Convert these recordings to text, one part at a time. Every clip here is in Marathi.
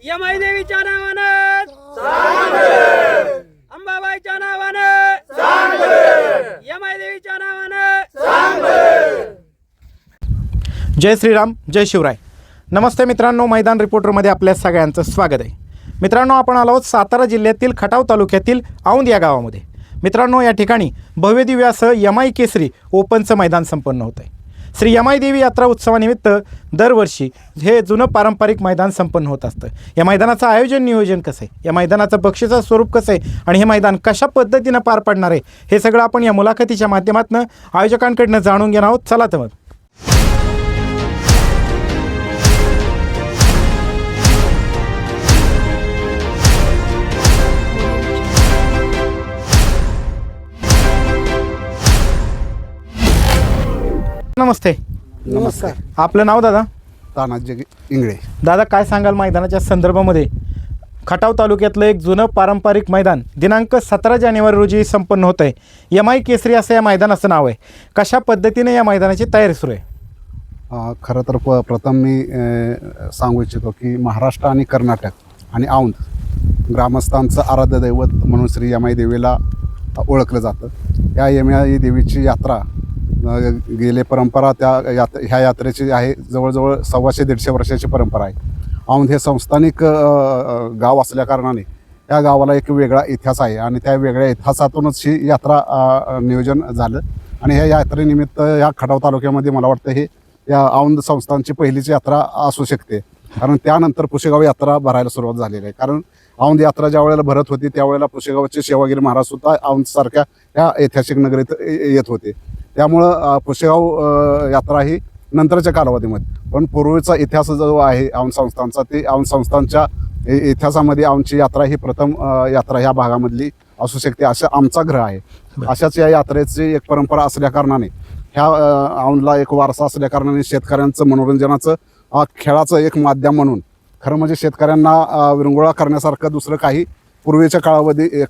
यमाई देवीच्या नावानं अंबाबाईच्या नावानं यमाई देवीच्या नावानं जय श्रीराम, जय शिवराय. नमस्ते मित्रांनो, मैदान रिपोर्टरमध्ये आपल्या सगळ्यांचं स्वागत आहे. मित्रांनो, आपण आलो आहोत सातारा जिल्ह्यातील खटाव तालुक्यातील औंध या गावामध्ये. मित्रांनो, या ठिकाणी भव्यदिव्य असं यमाई केसरी ओपनचं मैदान संपन्न होतं आहे. श्री यमाई देवी यात्रा उत्सवानिमित्त दरवर्षी हे जुनं पारंपरिक मैदान संपन्न होत असतं. या मैदानाचं आयोजन नियोजन कसं आहे, या मैदानाचं बक्षीचं स्वरूप कसं आहे आणि हे मैदान कशा पद्धतीनं पार पडणार आहे, हे सगळं आपण या मुलाखतीच्या माध्यमातून आयोजकांकडनं जाणून घेणार आहोत. चला तर मग. नमस्ते. नमस्कार. आपलं नाव दादा? तानाजी इंगळे. दादा, काय सांगाल मैदानाच्या संदर्भामध्ये? खटाव तालुक्यातलं एक जुनं पारंपरिक मैदान दिनांक 17 जानेवारी रोजी संपन्न होतं आहे. यमाई केसरी असं या मैदानाचं नाव आहे. कशा पद्धतीने या मैदानाची तयारी सुरू आहे? खरं तर प्रथम मी सांगू इच्छितो की महाराष्ट्र आणि कर्नाटक आणि औंध ग्रामस्थांचं आराध्य दैवत म्हणून श्री यमाई देवीला ओळखलं जातं. या यमाई देवीची यात्रा गेले परंपरा ह्या यात्रेची आहे. जवळजवळ 125-150 वर्षाची परंपरा आहे. औंध हे संस्थानिक गाव असल्याकारणाने या गावाला एक वेगळा इतिहास आहे आणि त्या वेगळ्या इतिहासातूनच ही यात्रा नियोजन झालं. आणि ह्या यात्रेनिमित्त या खटाव तालुक्यामध्ये मला वाटतं हे या औंध संस्थानची पहिलीची यात्रा असू शकते. कारण त्यानंतर पुशेगाव यात्रा भरायला सुरुवात झालेली आहे. कारण औंध यात्रा ज्या वेळेला भरत होती त्यावेळेला पुशेगावचे सेवागिरी महाराज सुद्धा औंधसारख्या या ऐतिहासिक नगरीत येत होते. त्यामुळं पुशेगाव यात्रा ही नंतरच्या कालावधीमध्ये, पण पूर्वीचा इतिहास जो आहे औंध संस्थानचा, ते औंध संस्थानच्या इतिहासामध्ये औंधची यात्रा ही प्रथम यात्रा ह्या भागामधली असू शकते असा आमचा ग्रह आहे. अशाच या यात्रेची एक परंपरा असल्याकारणाने ह्या औंधला एक वारसा असल्याकारणाने शेतकऱ्यांचं मनोरंजनाचं खेळाचं एक माध्यम म्हणून खरं म्हणजे शेतकऱ्यांना विरंगुळा करण्यासारखं दुसरं काही पूर्वीच्या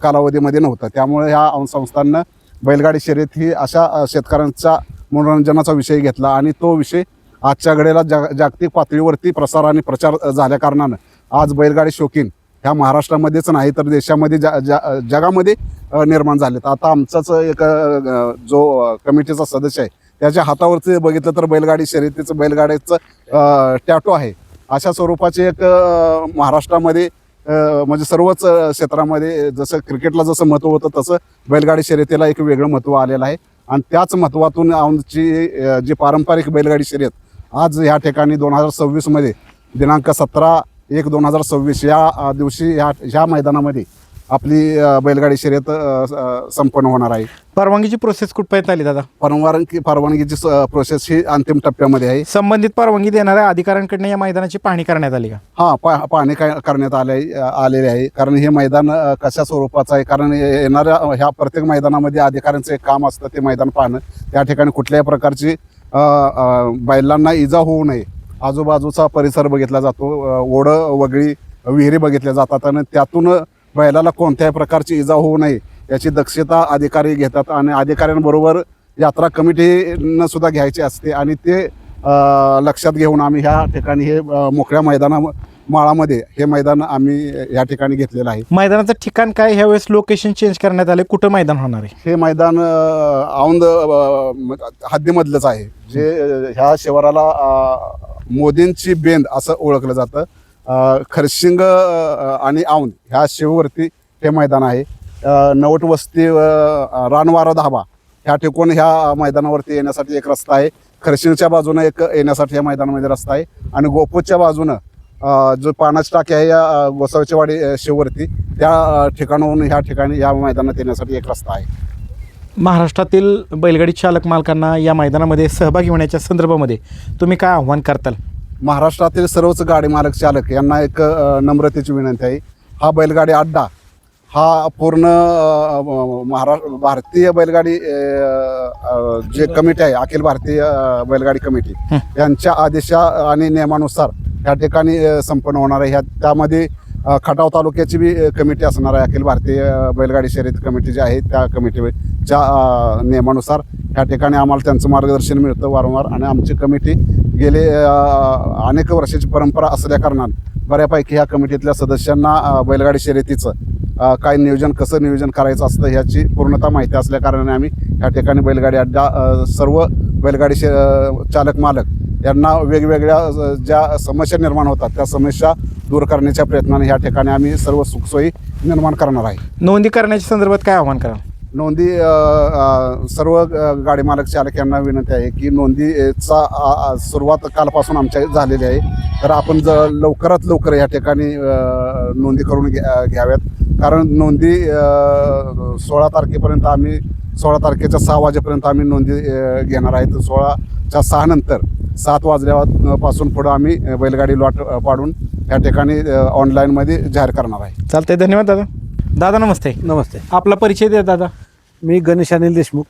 कालावधीमध्ये नव्हतं. त्यामुळे ह्या औंध संस्थांनं बैलगाडी शर्यत ही अशा शेतकऱ्यांचा मनोरंजनाचा विषय घेतला आणि तो विषय आजच्या घडीला जागतिक पातळीवरती प्रसार आणि प्रचार झाल्या कारणानं आज बैलगाडी शौकीन ह्या महाराष्ट्रामध्येच नाही तर देशामध्ये जगामध्ये निर्माण झालेत. आता आमचाच एक जो कमिटीचा सदस्य आहे त्याच्या हातावरती बघितलं तर बैलगाडी शर्यतीचं बैलगाडीचं टॅटू आहे. अशा स्वरूपाचे एक महाराष्ट्रामध्ये म्हणजे सर्वच क्षेत्रामध्ये जसं क्रिकेटला जसं महत्त्व होतं तसं बैलगाडी शर्यतीला एक वेगळं महत्त्व आलेलं आहे. आणि त्याच महत्त्वातून औंधची जी पारंपरिक बैलगाडी शर्यत आज ह्या ठिकाणी 2026 दिनांक 17/1/2026 या दिवशी ह्या मैदानामध्ये आपली बैलगाडी शर्यत संपन्न होणार आहे. परवानगीची प्रोसेस कुठपर्यंत आली दादा? परवानगीची प्रोसेस ही अंतिम टप्प्यामध्ये आहे. संबंधित परवानगी देणाऱ्या अधिकाऱ्यांकडून या मैदानाची पाहणी करण्यात आली का? हां, पाहणी करण्यात आलेली आहे. कारण हे मैदान कशा स्वरूपाचं आहे, कारण येणाऱ्या ह्या प्रत्येक मैदानामध्ये अधिकाऱ्यांचं एक काम असतं ते मैदान पाहणं. त्या ठिकाणी कुठल्याही प्रकारची बैलांना इजा होऊ नये आजूबाजूचा परिसर बघितला जातो. ओढं वगळी विहिरी बघितल्या जातात आणि त्यातून बैलाला कोणत्याही प्रकारची इजा होऊ नये याची दक्षता अधिकारी घेतात. आणि अधिकाऱ्यांबरोबर यात्रा कमिटीनं सुद्धा घ्यायची असते आणि ते लक्षात घेऊन आम्ही ह्या ठिकाणी हे मोकळ्या माळामध्ये हे मैदान आम्ही या ठिकाणी घेतलेलं आहे. मैदानाचं ठिकाण काय? ह्यावेळेस लोकेशन चेंज करण्यात आले. कुठं मैदान होणार आहे? हे मैदान औंध हद्दीमधलंच आहे, जे ह्या शिवाराला मोदींची बेंद असं ओळखलं जातं. खरशिंग आणि औंध ह्या शिववरती हे मैदान आहे. नवट वस्ती रानवारा धाबा ह्या ठिकाणी ह्या मैदानावरती येण्यासाठी एक रस्ता आहे. खरशिंगच्या बाजूनं एक येण्यासाठी या मैदानामध्ये रस्ता आहे आणि गोपूरच्या बाजूनं जो पाण्याची टाकी आहे या गोसावीची वाडी शिववरती त्या ठिकाणाहून ह्या ठिकाणी या मैदानात येण्यासाठी एक रस्ता आहे. महाराष्ट्रातील बैलगाडी चालक मालकांना या मैदानामध्ये सहभागी होण्याच्या संदर्भामध्ये तुम्ही काय आव्हान करताल? महाराष्ट्रातील सर्वच गाडी मालक चालक यांना एक नम्रतेची विनंती आहे. हा बैलगाडी अड्डा हा पूर्ण भारतीय बैलगाडी जे कमिटी आहे, अखिल भारतीय बैलगाडी कमिटी यांच्या आदेशा आणि नियमानुसार या ठिकाणी संपन्न होणार आहे. त्यामध्ये खटाव तालुक्याची बी कमिटी असणार आहे. अखिल भारतीय बैलगाडी शर्यत कमिटी जी आहे त्या कमिटीच्या नियमानुसार या ठिकाणी आम्हाला त्यांचं मार्गदर्शन मिळतं वारंवार. आणि आमची कमिटी गेले अनेक वर्षाची परंपरा असल्या कारणानं बऱ्यापैकी ह्या कमिटीतल्या सदस्यांना बैलगाडी शर्यतीचं काय कसं नियोजन करायचं असतं ह्याची पूर्णतः माहिती असल्या कारणाने आम्ही ह्या ठिकाणी बैलगाडी अड्डा सर्व बैलगाडी चालक मालक यांना वेगवेगळ्या ज्या समस्या निर्माण होतात त्या समस्या दूर करण्याच्या प्रयत्नाने ह्या ठिकाणी आम्ही सर्व सुखसोयी निर्माण करणार आहे. नोंदी करण्याच्या संदर्भात काय आव्हान कराल? नोंदी सर्व गाडी मालक चालक यांना विनंती आहे की नोंदीचा सुरुवात कालपासून आमच्या झालेली आहे. तर आपण लवकरात लवकर या ठिकाणी नोंदी करून घ्याव्यात. कारण नोंदी 16 तारखेपर्यंत आम्ही 16 तारखेच्या 6 वाजेपर्यंत आम्ही नोंदी घेणार आहेत. 16च्या 6 नंतर 7 वाजल्यापासून पुढं आम्ही बैलगाडी लॉट पाडून या ठिकाणी ऑनलाईनमध्ये जाहीर करणार आहे. चालतंय, धन्यवाद दादा. दादा नमस्ते. नमस्ते. आपला परिचय द्या दादा. मी गणेश अनिल देशमुख.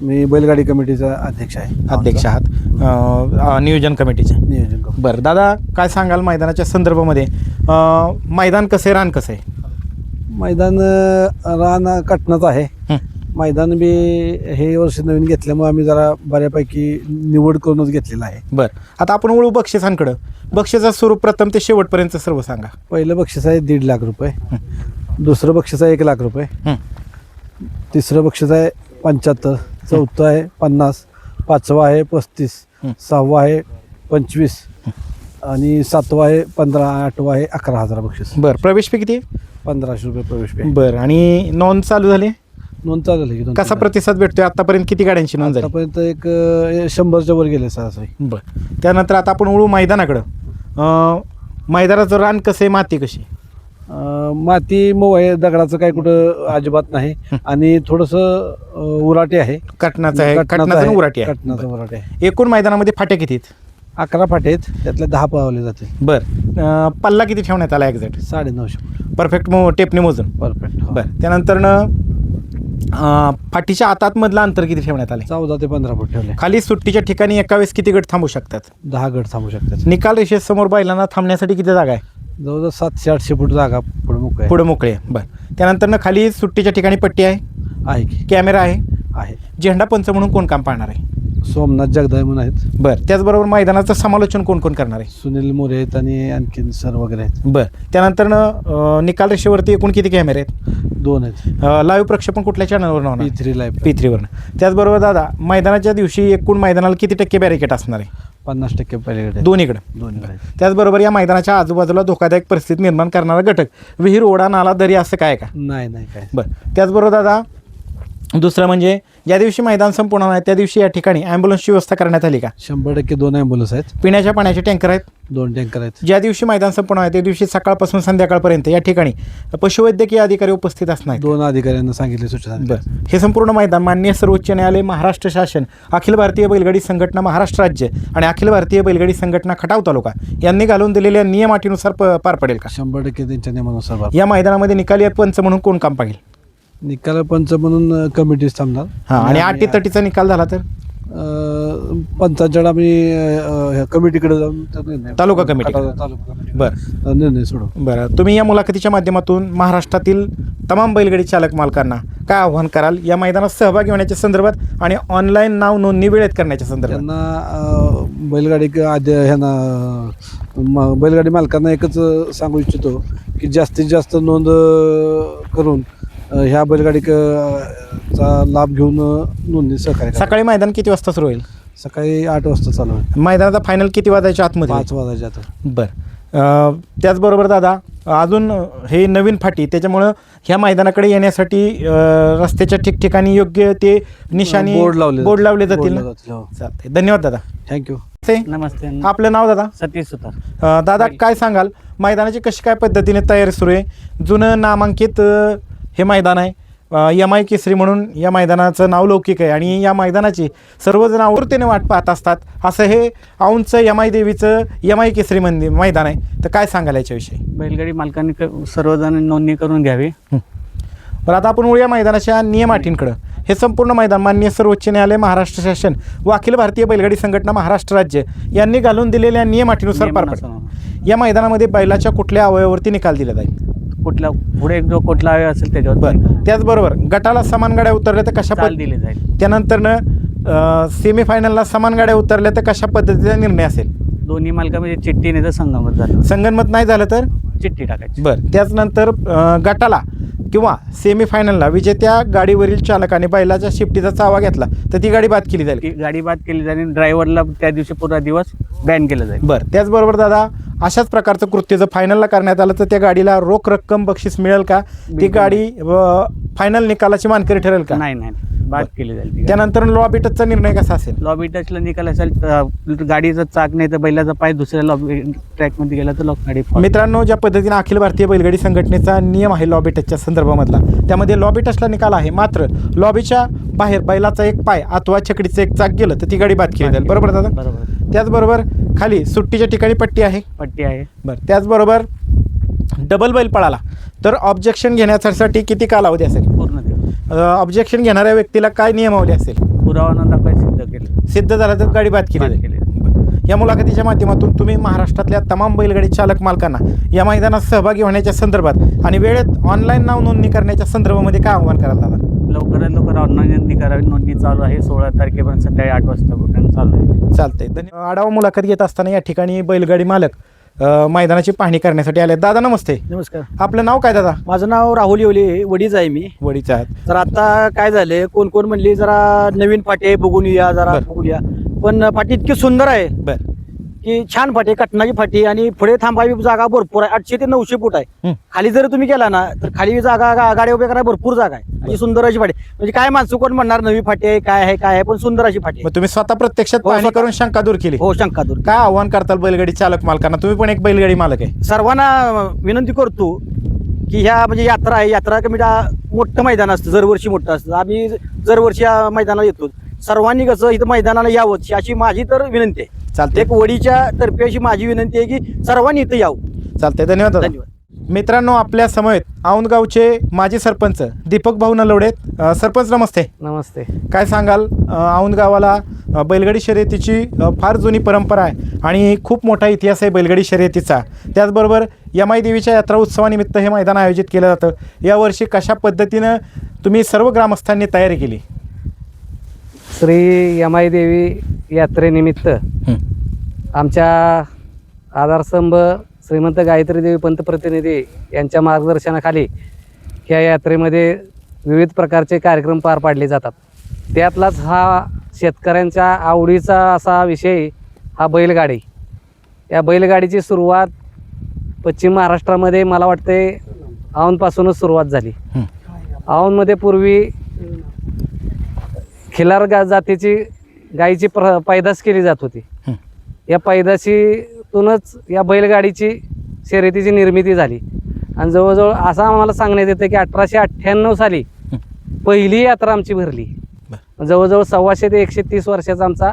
मी बैलगाडी कमिटीचा अध्यक्ष आहे. अध्यक्ष आहात नियोजन कमिटीचे. नियोजन कमिटी. बरं दादा, काय सांगाल मैदानाच्या संदर्भामध्ये? मैदान कसं आहे, रान कसं आहे? मैदान रान कटनाचं आहे. हं. मैदान बी हे वर्ष नवीन घेतल्यामुळे आम्ही जरा बऱ्यापैकी निवड करूनच घेतलेलं आहे. बरं, आता आपण वळू बक्षिसांकडं. बक्षिसाचं स्वरूप प्रथम ते शेवटपर्यंत सर्व सांगा. पहिलं बक्षीस आहे 1.5 लाख रुपये. दुसरं बक्षीस आहे 1 लाख रुपये. हं. तिसरं बक्षीस आहे 75. चौथं आहे 50. 5वं आहे 35. हं. 6वं आहे 25. आणि 7वं आहे 15. 8वं आहे 11,000 बक्षीस. बरं, प्रवेश फी किती आहे? 1500 रुपये प्रवेश फी. बरं, आणि नोंद चालू झाली? नोंद चालू झाली की कसा प्रतिसाद भेटतोय आतापर्यंत? किती गाड्यांची नोंद झाली? आतापर्यंत एक 100च्या वर गेले सरासरी. बरं, त्यानंतर आता आपण वळू मैदानाकडं. मैदानाचं रान कसं आहे, माती कशी? माती मऊ आहे, दगडाचं काय कुठं अजिबात नाही. आणि थोडंसं उराटे आहे. कटनाचं आहे, कटनाचं आणि उराटी आहे. कटनाचं उराटे आहे. एकूण मैदानामध्ये फाट्या किती आहेत? 11 फाटे आहेत, त्यातल्या 10 पळवले जाते. बरं, पल्ला किती ठेवण्यात आला एक्झॅक्ट? 950. परफेक्ट टेपने मोजून. परफेक्ट. बरं, त्यानंतरनं फाटीच्या आतातमधलं अंतर किती ठेवण्यात आलं? 14 ते 15 फूट ठेवले. खाली सुट्टीच्या ठिकाणी एका वेळेस किती गट थांबू शकतात? 10 गट थांबू शकतात. निकाल रेषेसमोर बैलांना थांबण्यासाठी किती जागा आहे? जवळजवळ 700-800 फूट जागा पुढे मोकळी आहे. पुढे मोकळे आहे. बरं, त्यानंतरनं खाली सुट्टीच्या ठिकाणी पट्टी आहे, आहे की कॅमेरा आहे. आहे. झेंडा पंच म्हणून कोण काम पाहणार आहे? सोमनाथ जगदाय म्हणून आहेत. बरं, त्याचबरोबर मैदानाचं समालोचन कोण कोण करणार आहे? सुनील मोरे आहेत आणि आणखीन सर वगैरे आहेत. बरं, त्यानंतरनं निकाल रेषेवरती एकूण किती कॅमेरे आहेत? 2 आहेत. लाईव्ह प्रक्षेपण कुठल्या चॅनलवर होणार? P3 live. P3वरनं. त्याचबरोबर दादा, मैदानाच्या दिवशी एकूण मैदानाला किती टक्के बॅरिकेड असणार आहे? 50% पलीकडे. दोन्हीकडे. दोन्हीकडे. त्याचबरोबर या मैदानाच्या आजूबाजूला धोकादायक परिस्थिती निर्माण करणारा घटक, विहीर, ओढा, नाला, दरी असं काय का? नाही काय. बरं, त्याचबरोबर दादा, दुसरं म्हणजे ज्या दिवशी मैदान संपूर्ण आहे त्या दिवशी या ठिकाणी ॲम्ब्युलन्सची व्यवस्था करण्यात आली का? 100% 2 ॲम्ब्युलन्स आहेत. पिण्याच्या पाण्याचे टँकर आहेत? 2 टँकर आहेत. ज्या दिवशी मैदान संपूर्ण आहे त्या दिवशी सकाळपासून संध्याकाळपर्यंत या ठिकाणी पशुवैद्यकीय अधिकारी उपस्थित असणार? 2 अधिकाऱ्यांना सांगितले सूचना. बरं, हे संपूर्ण मैदान माननीय सर्वोच्च न्यायालय, महाराष्ट्र शासन, अखिल भारतीय बैलगाडी संघटना महाराष्ट्र राज्य आणि अखिल भारतीय बैलगाडी संघटना खटाव तालुका यांनी घालून दिलेल्या नियम अटीनुसार पार पडेल का? 100% त्यांच्या नियमानुसार. या मैदानामध्ये निकाली पंच म्हणून कोण काम पाहिजे? निकाल पंच म्हणून कमिटीच थांबणार. हां, आणि अटीतटीचा निकाल झाला तर पंचांच्या आम्ही कमिटीकडे जाऊन तालुका कमिटी. बरं निर्णय सोडू. बरं, तुम्ही या मुलाखतीच्या माध्यमातून महाराष्ट्रातील तमाम बैलगाडी चालक मालकांना काय आव्हान कराल या मैदानात सहभागी होण्याच्या संदर्भात आणि ऑनलाईन नाव नोंदणी वेळेत करण्याच्या संदर्भात? त्यांना बैलगाडी मालकांना एकच सांगू इच्छितो की जास्तीत जास्त नोंद करून ह्या बैलगाडीचा लाभ घेऊन नोंदणी सहकार्य करा. सकाळी मैदान किती वाजता सुरू होईल? सकाळी 8 वाजता चालू होईल. मैदानाचा फायनल किती वाजायच्या आतमध्ये? 5 वाजायच्या आत. बरं, त्याचबरोबर दादा, अजून हे नवीन फाटी त्याच्यामुळं ह्या मैदानाकडे येण्यासाठी रस्त्याच्या ठिकठिकाणी योग्य ते निशाणी बोर्ड लावले जातील ना? चालतंय, धन्यवाद दादा. थँक्यू. नमस्ते. आपलं नाव दादा? सतीश सुतार. दादा, काय सांगाल मैदानाची कशी काय पद्धतीने तयारी सुरू आहे? जुनं नामांकित हे मैदान आहे, यमाई केसरी म्हणून या मैदानाचं नाव लौकिक आहे आणि या मैदानाची सर्वजण आवडतेने वाट पाहत असतात. असं हे औंधचं यमाई देवीचं यमाई केसरी मैदान आहे. तर काय सांगाल याच्याविषयी? बैलगाडी मालकांनी सर्वजण नोंदणी करून घ्यावी. बरं, आता आपण या मैदानाच्या नियम अटींकडं. हे संपूर्ण मैदान माननीय सर्वोच्च न्यायालय, महाराष्ट्र शासन व अखिल भारतीय बैलगाडी संघटना महाराष्ट्र राज्य यांनी घालून दिलेल्या नियम अटीनुसार पार पडते. या मैदानामध्ये बैलाच्या कुठल्या अवयवावरती निकाल दिला जाईल? कुठला पुढे जो कुठला अवयव असेल त्याच्यावर. बरं, त्याचबरोबर गटाला समान गाड्या उतरल्या तर कशा चाल दिली जाईल. त्यानंतरनं सेमीफायनलला समान गाड्या उतरल्या तर कशा पद्धतीचा निर्णय असेल? दोन्ही मालकामध्ये चिठ्ठी नाही तर संगमत झालं, संगनमत नाही झालं तर चिठ्ठी टाकायची. बरं. त्याचनंतर गटाला किंवा सेमीफायनलला विजेत्या गाडीवरील चालकाने बैलाच्या शिफ्टीचा चावा घेतला तर ती गाडी बाद केली जाईल. ती गाडी बाद केली जाईल, ड्रायव्हरला त्या दिवशी पूर्ण दिवस बॅन केलं जाईल. बरं. त्याचबरोबर दादा अशाच प्रकारचं कृत्य जर फायनलला करण्यात आलं तर त्या गाडीला रोख रक्कम बक्षीस मिळेल का? ती बिलकुल. गाडी फायनल निकालाची मानकरी ठरेल का? नाही नाही बाद केली जाईल ती गाडी. त्यानंतर लॉबी टचचा निर्णय कसा असेल? लॉबी टचला निकाल असेल गाडीचं चाक नाही तर बैलाचा पाय दुसऱ्या लॉबी ट्रॅकमध्ये गेला तर गाडी fall. मित्रांनो, ज्या पद्धतीने अखिल भारतीय बैलगाडी संघटनेचा नियम आहे लॉबी टचच्या संदर्भामधला, त्यामध्ये लॉबी टचला निकाल आहे. मात्र लॉबीच्या बाहेर बैलाचा एक पाय अथवा छकडीचं एक चाक गेलं तर ती गाडी बाद केली जाईल. बरोबर दादा? बरोबर. त्याचबरोबर खाली सुट्टीच्या ठिकाणी पट्टी आहे. पट्टी आहे. बरं. त्याचबरोबर डबल बैल पळाला तर ऑब्जेक्शन घेण्यासाठी किती कालावधी असेल? पूर्ण दिवस. ऑब्जेक्शन घेणाऱ्या व्यक्तीला काय नियमावली असेल? पुरावा न दाखवायला सिद्ध केलं. सिद्ध झाला तर गाडी बाद केली बाद जाईल. केली. बरं. या मुलाखतीच्या माध्यमातून तुम्ही महाराष्ट्रातल्या तमाम बैलगाडी चालक मालकांना या मैदानात सहभागी होण्याच्या संदर्भात आणि वेळेत ऑनलाईन नाव नोंदणी करण्याच्या संदर्भामध्ये काय आव्हान कराल दादा? लवकरात लवकर ऑनलाईन नोंदणी करावी. नोंदणी चालू आहे 16 तारखेपर्यंत सकाळी 8 वाजता बुकिंग चालू आहे. चालतंय. धन्यवाद. आढावा मुलाखत घेत असताना या ठिकाणी बैलगाडी मालक मैदानाची पाहणी करण्यासाठी आले. दादा नमस्ते. नमस्कार. आपलं नाव काय दादा? माझं नाव राहुल येवले, वडीच आहे मी. वडीचा आहात. तर आता काय झालंय, कोण कोण म्हणली जरा नवीन फाटे बघून येऊया, जरा बरं. बघूया. पण फाटी इतकी सुंदर आहे बरं. की छान फाटी, कटनाची फाटी आणि पुढे थांबावी जागा भरपूर आहे. 800 ते 900 फूट आहे. हं. खाली जर तुम्ही गेला ना तर खाली जागा गाड्या उभ्या करायला भरपूर जागा आहे आणि सुंदर अशी फाटी. म्हणजे काय माणसं कोण म्हणणार नवी फाटी आहे काय आहे, पण सुंदर अशी फाटी आहे. मग तुम्ही स्वतः प्रत्यक्षात हो, पाहणी स्वतः. करून शंका दूर केली. हो, शंका दूर. काय आव्हान करताल बैलगाडी चालक मालकांना? तुम्ही पण एक बैलगाडी मालक आहे. सर्वांना विनंती करतो की ह्या म्हणजे यात्रा आहे, यात्रा कमिटा मोठं मैदान असतं, दरवर्षी मोठं असतं. आम्ही दरवर्षी या मैदानाला येतो. सर्वांनी कसं इथं मैदानाला यावं अशी माझी तर विनंती आहे. चालते. एक वडीच्या तर्फे अशी माझी विनंती आहे की सर्वांनी इथं यावं. चालतंय. धन्यवाद दादा. धन्यवाद. मित्रांनो, आपल्या समवेत औंध गावचे माजी सरपंच दीपक भाऊ नलवडे. सरपंच नमस्ते. नमस्ते. काय सांगाल? औंध गावाला बैलगाडी शर्यतीची फार जुनी परंपरा आहे आणि खूप मोठा इतिहास आहे बैलगाडी शर्यतीचा. त्याचबरोबर यमाई देवीच्या यात्रा उत्सवानिमित्त हे मैदान आयोजित केलं जातं. यावर्षी कशा पद्धतीनं तुम्ही सर्व ग्रामस्थांनी तयारी केली? श्री यमाई देवी यात्रेनिमित्त आमच्या आधारस्तंभ श्रीमंत गायत्री देवी पंतप्रतिनिधी यांच्या मार्गदर्शनाखाली ह्या यात्रेमध्ये विविध प्रकारचे कार्यक्रम पार पाडले जातात. त्यातलाच हा शेतकऱ्यांच्या आवडीचा असा विषय हा बैलगाडी. या बैलगाडीची सुरुवात पश्चिम महाराष्ट्रामध्ये मला वाटते औंधपासूनच सुरुवात झाली. औंधमध्ये पूर्वी खिलार जातीची गायीची पैदास केली जात होती. या पैदाशीतूनच या बैलगाडीची शर्यतीची निर्मिती झाली आणि जवळजवळ असं आम्हाला सांगण्यात येतं की 1898 साली पहिली यात्रा आमची भरली. जवळजवळ 125 ते 130 वर्षाचा आमचा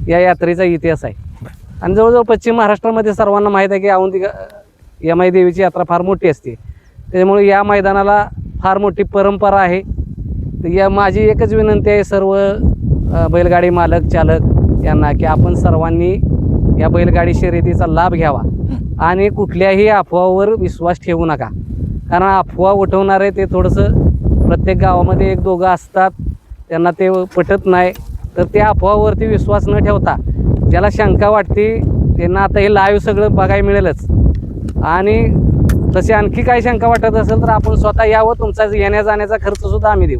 या यात्रेचा इतिहास आहे. आणि जवळजवळ पश्चिम महाराष्ट्रामध्ये सर्वांना माहीत आहे की औंध यमाई देवीची यात्रा फार मोठी असते. त्याच्यामुळे या मैदानाला फार मोठी परंपरा आहे. या माझी एकच विनंती आहे सर्व बैलगाडी मालक चालक यांना की आपण सर्वांनी या बैलगाडी शर्यतीचा लाभ घ्यावा आणि कुठल्याही अफवावर विश्वास ठेवू नका. कारण अफवा उठवणारे ते थोडंसं प्रत्येक गावामध्ये एक दोघं असतात, त्यांना ते पटत नाही. तर त्या अफवावरती विश्वास न ठेवता ज्याला शंका वाटते त्यांना आता हे लाईव्ह सगळं बघायला मिळेलच. आणि तसे आणखी काही शंका वाटत असेल तर आपण स्वतः यावं, तुमचा येण्या जाण्याचा खर्चसुद्धा आम्ही देऊ.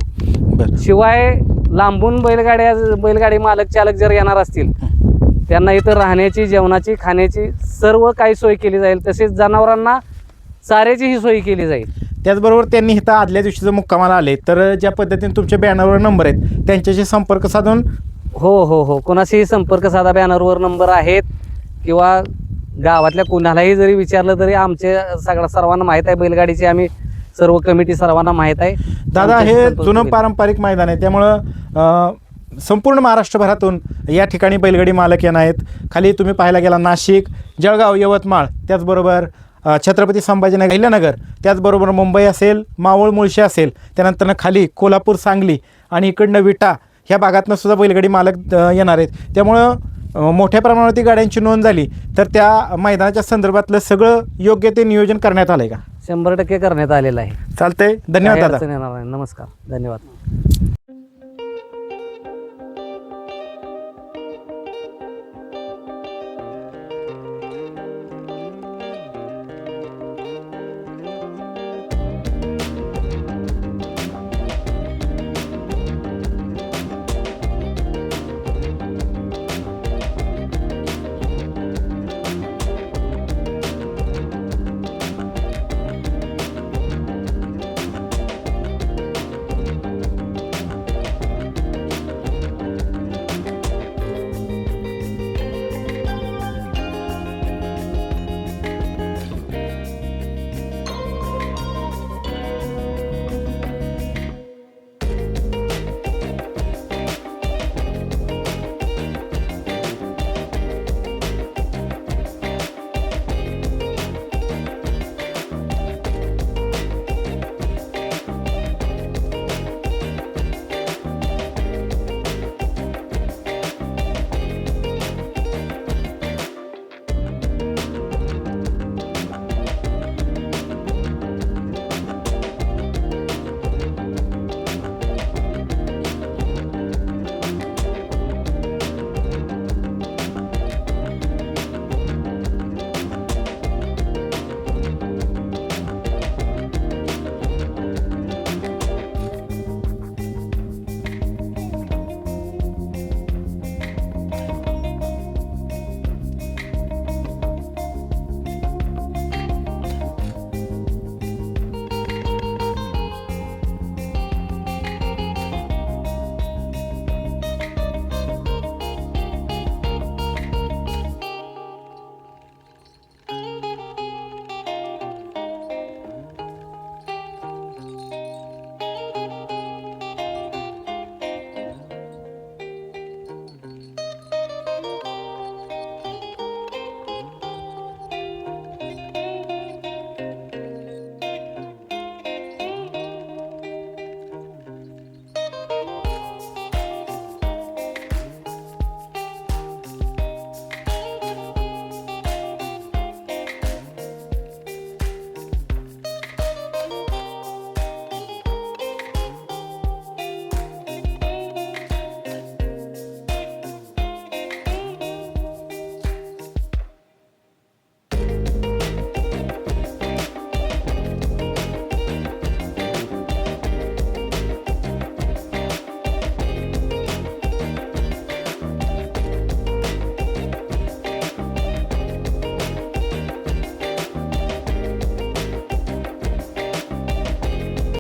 शिवाय लांबून बैलगाडी मालक चालक जर येणार असतील त्यांना इथं राहण्याची, जेवणाची, खाण्याची सर्व काही सोय केली जाईल. तसेच जनावरांना चाऱ्याचीही सोय केली जाईल. त्याचबरोबर त्यांनी इथं आदल्या दिवशी जर मुक्कामाला आले तर ज्या पद्धतीने तुमच्या बॅनरवर नंबर आहेत त्यांच्याशी संपर्क साधून हो कोणाशीही संपर्क साधा. बॅनरवर नंबर आहेत किंवा गावातल्या कोणालाही जरी विचारलं तरी आमचे सर्वांना माहीत आहे. बैलगाडीची आम्ही सर्व कमिटी सर्वांना माहीत आहे. दादा, हे जुनं पारंपरिक मैदान आहे त्यामुळं संपूर्ण महाराष्ट्रभरातून या ठिकाणी बैलगाडी मालक येणार आहेत. खाली तुम्ही पाहायला गेला नाशिक, जळगाव, यवतमाळ, त्याचबरोबर छत्रपती संभाजीनगर, अहिल्यानगर, त्याचबरोबर मुंबई असेल, मावळ, मुळशी असेल, त्यानंतरनं खाली कोल्हापूर, सांगली आणि इकडनं विटा ह्या भागातनं सुद्धा बैलगाडी मालक येणार आहेत. त्यामुळं मोठ्या प्रमाणावरती गाड्यांची नोंद झाली तर त्या मैदानाच्या संदर्भातलं सगळं योग्य ते नियोजन करण्यात आलं आहे का? 100% करण्यात आलेलं आहे. चालतंय. धन्यवाद काही दादा. अडचण येणार नाही. नमस्कार, धन्यवाद.